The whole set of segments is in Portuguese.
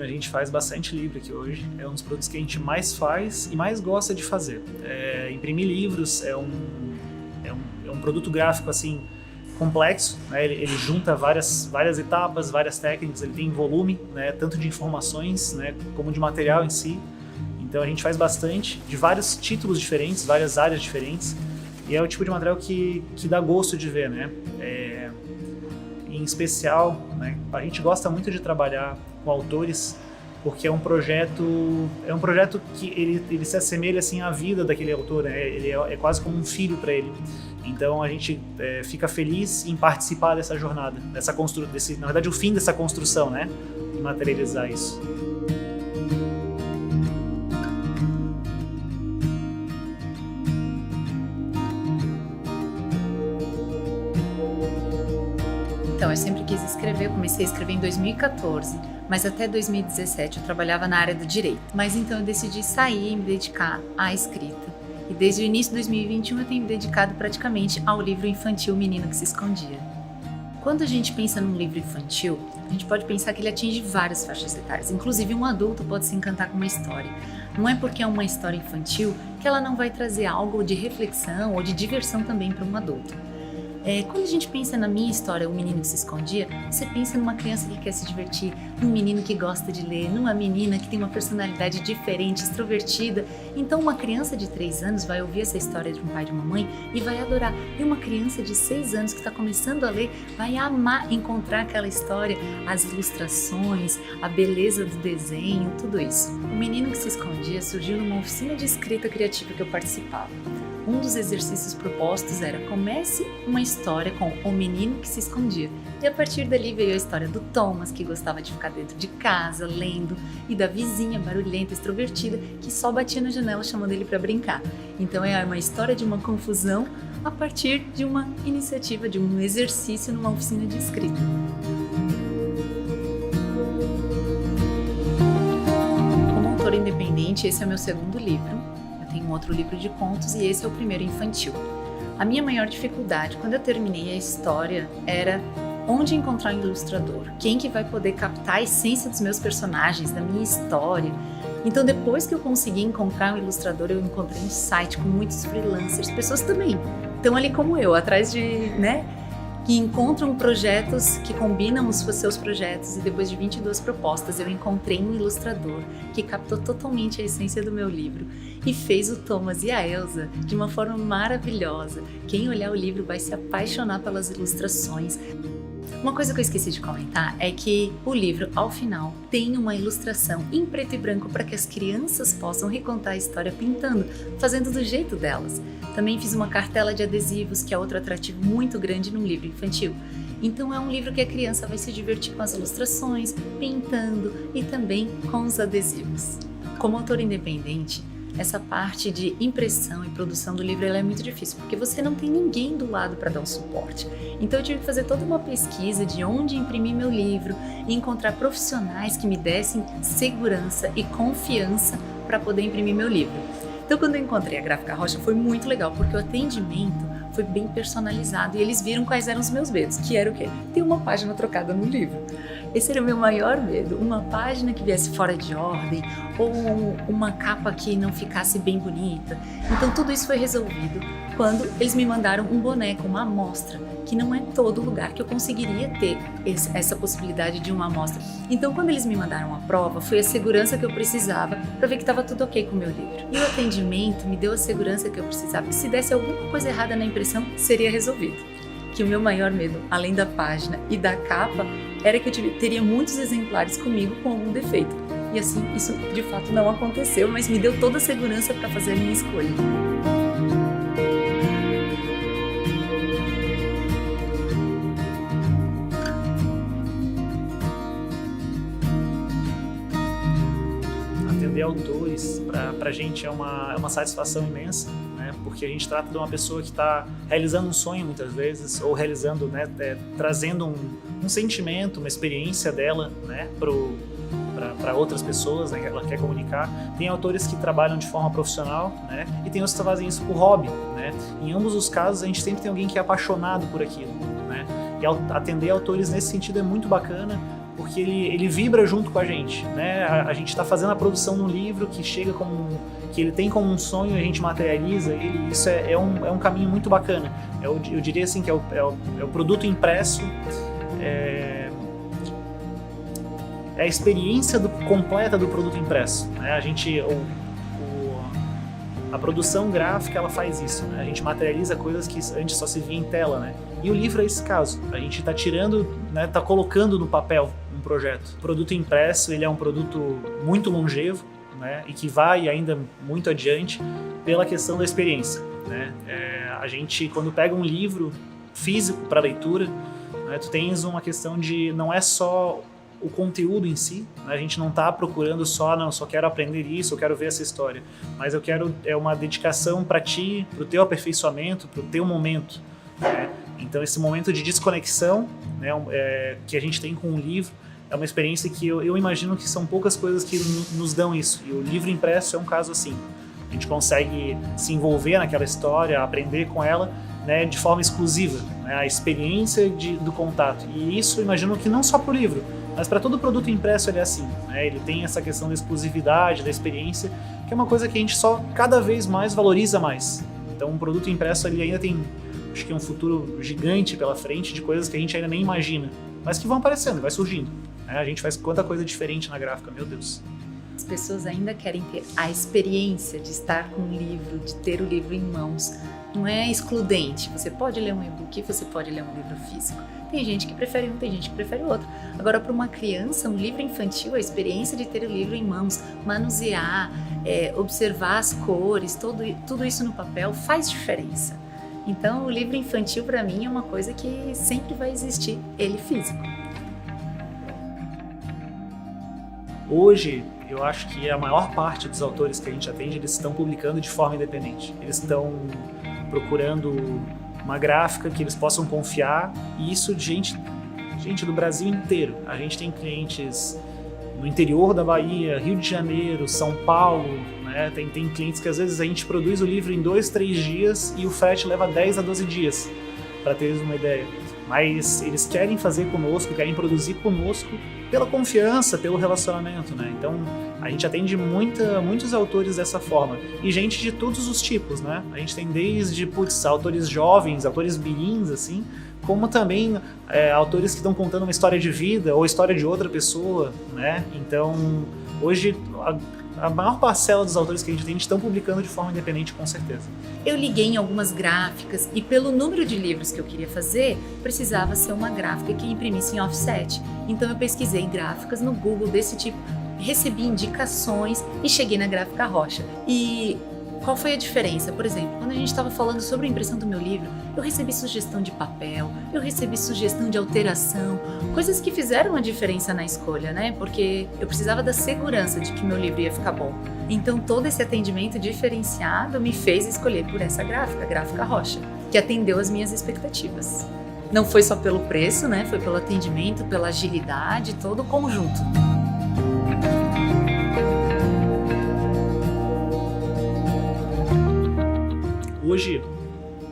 A gente faz bastante livro aqui hoje, é um dos produtos que a gente mais faz e mais gosta de fazer. Imprimir livros é um produto gráfico assim complexo, né? Ele junta várias etapas, várias técnicas, ele tem volume, né? Tanto de informações, né? Como de material em si. Então a gente faz bastante, de vários títulos diferentes, várias áreas diferentes, e é o tipo de material que dá gosto de ver, né? Em especial, né? A gente gosta muito de trabalhar com autores, porque é um projeto que ele se assemelha assim à vida daquele autor, né? Ele é quase como um filho para ele. Então a gente fica feliz em participar dessa jornada, na verdade o fim dessa construção, né? E materializar isso. Então, eu sempre quis escrever, eu comecei a escrever em 2014, mas até 2017 eu trabalhava na área do direito. Mas então eu decidi sair e me dedicar à escrita. E desde o início de 2021 eu tenho me dedicado praticamente ao livro infantil O Menino que se Escondia. Quando a gente pensa num livro infantil, a gente pode pensar que ele atinge várias faixas etárias, inclusive um adulto pode se encantar com uma história. Não é porque é uma história infantil que ela não vai trazer algo de reflexão ou de diversão também para um adulto. Quando a gente pensa na minha história, O Menino que se Escondia, você pensa numa criança que quer se divertir, num menino que gosta de ler, numa menina que tem uma personalidade diferente, extrovertida. Então uma criança de 3 anos vai ouvir essa história de um pai e de uma mãe e vai adorar. E uma criança de 6 anos que está começando a ler vai amar encontrar aquela história, as ilustrações, a beleza do desenho, tudo isso. O Menino que se Escondia surgiu numa oficina de escrita criativa que eu participava. Um dos exercícios propostos era: comece uma história com o menino que se escondia. E a partir dali veio a história do Thomas, que gostava de ficar dentro de casa, lendo, e da vizinha barulhenta, extrovertida, que só batia na janela chamando ele para brincar. Então é uma história de uma confusão a partir de uma iniciativa, de um exercício numa oficina de escrita. Como autora independente, esse é o meu segundo livro. Tem um outro livro de contos e esse é o primeiro infantil. A minha maior dificuldade quando eu terminei a história era onde encontrar um ilustrador, quem que vai poder captar a essência dos meus personagens, da minha história. Então depois que eu consegui encontrar um ilustrador, eu encontrei um site com muitos freelancers, pessoas também estão ali como eu, atrás de, que encontram projetos que combinam os seus projetos, e depois de 22 propostas eu encontrei um ilustrador que captou totalmente a essência do meu livro e fez o Thomas e a Elsa de uma forma maravilhosa. Quem olhar o livro vai se apaixonar pelas ilustrações. Uma coisa que eu esqueci de comentar é que o livro, ao final, tem uma ilustração em preto e branco para que as crianças possam recontar a história pintando, fazendo do jeito delas. Também fiz uma cartela de adesivos, que é outro atrativo muito grande num livro infantil. Então é um livro que a criança vai se divertir com as ilustrações, pintando e também com os adesivos. Como autora independente, essa parte de impressão e produção do livro ela é muito difícil, porque você não tem ninguém do lado para dar um suporte. Então eu tive que fazer toda uma pesquisa de onde imprimir meu livro e encontrar profissionais que me dessem segurança e confiança para poder imprimir meu livro. Então quando eu encontrei a Gráfica Rocha foi muito legal, porque o atendimento foi bem personalizado e eles viram quais eram os meus medos, que era o quê? Ter uma página trocada no livro. Esse era o meu maior medo, uma página que viesse fora de ordem ou uma capa que não ficasse bem bonita. Então tudo isso foi resolvido quando eles me mandaram um boneco, uma amostra, que não é todo lugar que eu conseguiria ter essa possibilidade de uma amostra. Então quando eles me mandaram a prova, foi a segurança que eu precisava para ver que estava tudo ok com o meu livro. E o atendimento me deu a segurança que eu precisava, e se desse alguma coisa errada na impressão, seria resolvido. Que o meu maior medo, além da página e da capa, era que eu teria muitos exemplares comigo com algum defeito. E assim, isso de fato não aconteceu, mas me deu toda a segurança para fazer a minha escolha. Atender autores, pra gente é uma satisfação imensa, né? Porque a gente trata de uma pessoa que está realizando um sonho muitas vezes, ou realizando, trazendo um sentimento, uma experiência dela, né, para outras pessoas, né, que ela quer comunicar. Tem autores que trabalham de forma profissional, né, e tem outros que fazem isso por hobby, né. Em ambos os casos a gente sempre tem alguém que é apaixonado por aquilo, né, e atender autores nesse sentido é muito bacana, porque ele vibra junto com a gente, né? A gente está fazendo a produção de um livro que chega que ele tem como um sonho, a gente materializa ele. Isso é um caminho muito bacana. Eu diria assim que é o produto impresso, é a experiência completa do produto impresso, né? A produção gráfica, ela faz isso, né? A gente materializa coisas que antes só se via em tela, né? E o livro é esse caso. A gente está tirando, né, tá colocando no papel um projeto. O produto impresso, ele é um produto muito longevo, né? E que vai ainda muito adiante pela questão da experiência, né? A gente, quando pega um livro físico para leitura, né, tu tens uma questão de, não é só o conteúdo em si, né? A gente não está procurando só quero aprender isso, eu quero ver essa história, mas eu quero uma dedicação para ti, para o teu aperfeiçoamento, para o teu momento, né? Então esse momento de desconexão, né, que a gente tem com o livro é uma experiência que eu imagino que são poucas coisas que nos dão isso, e o livro impresso é um caso assim. A gente consegue se envolver naquela história, aprender com ela, né, de forma exclusiva, né, a experiência do contato. E isso eu imagino que não só para o livro, mas para todo produto impresso ele é assim, né? Ele tem essa questão da exclusividade, da experiência, que é uma coisa que a gente só cada vez mais valoriza mais. Então um produto impresso ele ainda tem, acho que um futuro gigante pela frente de coisas que a gente ainda nem imagina, mas que vão aparecendo, vai surgindo, né? A gente faz quanta coisa diferente na gráfica, meu Deus. As pessoas ainda querem ter a experiência de estar com um livro, de ter o livro em mãos. Não é excludente. Você pode ler um e-book, você pode ler um livro físico. Tem gente que prefere um, tem gente que prefere outro. Agora, para uma criança, um livro infantil, a experiência de ter o livro em mãos, manusear, observar as cores, tudo isso no papel faz diferença. Então, o livro infantil, para mim, é uma coisa que sempre vai existir, ele físico. Hoje, eu acho que a maior parte dos autores que a gente atende, eles estão publicando de forma independente. Eles estão procurando uma gráfica que eles possam confiar, e isso de gente do Brasil inteiro. A gente tem clientes no interior da Bahia, Rio de Janeiro, São Paulo, né? Tem clientes que às vezes a gente produz o livro em 2, 3 dias e o frete leva 10 a 12 dias, para teres uma ideia. Mas eles querem fazer conosco, querem produzir conosco pela confiança, pelo relacionamento, né? Então a gente atende muitos autores dessa forma, e gente de todos os tipos, né? A gente tem desde autores jovens, autores mirins, assim, como também autores que estão contando uma história de vida ou história de outra pessoa, né? Então hoje a maior parcela dos autores que a gente tem estão publicando de forma independente, com certeza. Eu liguei em algumas gráficas e pelo número de livros que eu queria fazer, precisava ser uma gráfica que imprimisse em offset. Então eu pesquisei gráficas no Google desse tipo, recebi indicações e cheguei na Gráfica Rocha. E qual foi a diferença? Por exemplo, quando a gente estava falando sobre a impressão do meu livro, eu recebi sugestão de papel, eu recebi sugestão de alteração, coisas que fizeram a diferença na escolha, né? Porque eu precisava da segurança de que meu livro ia ficar bom. Então todo esse atendimento diferenciado me fez escolher por essa gráfica, a Gráfica Rocha, que atendeu as minhas expectativas. Não foi só pelo preço, né? Foi pelo atendimento, pela agilidade, todo o conjunto. Hoje,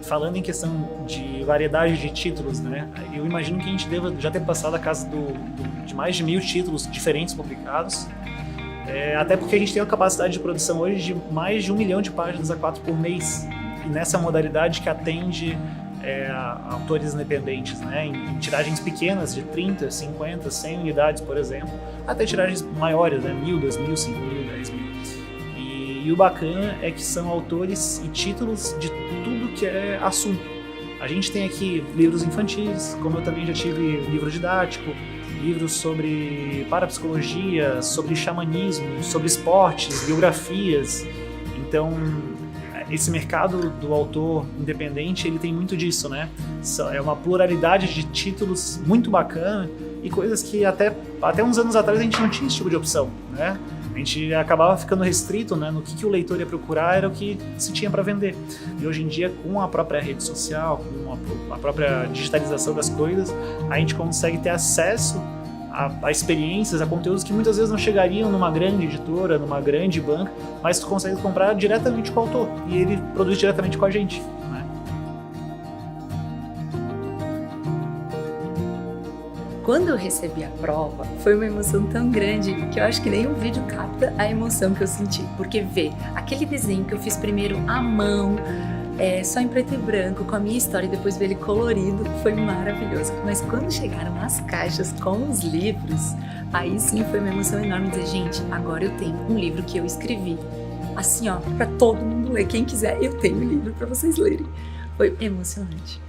falando em questão de variedade de títulos, né, eu imagino que a gente deva já ter passado a casa de mais de 1000 títulos diferentes publicados, até porque a gente tem uma capacidade de produção hoje de mais de 1 milhão de páginas A4 por mês, e nessa modalidade que atende autores independentes, né, em tiragens pequenas de 30, 50, 100 unidades, por exemplo, até tiragens maiores, né, 1.000, 2.000, 5.000, 10.000. E o bacana é que são autores e títulos de tudo que é assunto. A gente tem aqui livros infantis, como eu também já tive livro didático, livros sobre parapsicologia, sobre xamanismo, sobre esportes, biografias. Então, esse mercado do autor independente, ele tem muito disso, né? É uma pluralidade de títulos muito bacana e coisas que até uns anos atrás a gente não tinha esse tipo de opção, né? A gente acabava ficando restrito, né, no que o leitor ia procurar, era o que se tinha para vender. E hoje em dia, com a própria rede social, com a própria digitalização das coisas, a gente consegue ter acesso a experiências, a conteúdos que muitas vezes não chegariam numa grande editora, numa grande banca, mas tu consegue comprar diretamente com o autor e ele produz diretamente com a gente, né? quando eu recebi a prova, foi uma emoção tão grande que eu acho que nenhum vídeo capta a emoção que eu senti. Porque ver aquele desenho que eu fiz primeiro à mão, só em preto e branco, com a minha história, e depois ver ele colorido, foi maravilhoso. Mas quando chegaram as caixas com os livros, aí sim foi uma emoção enorme dizer, gente, agora eu tenho um livro que eu escrevi. Assim, ó, pra todo mundo ler. Quem quiser, eu tenho um livro pra vocês lerem. Foi emocionante.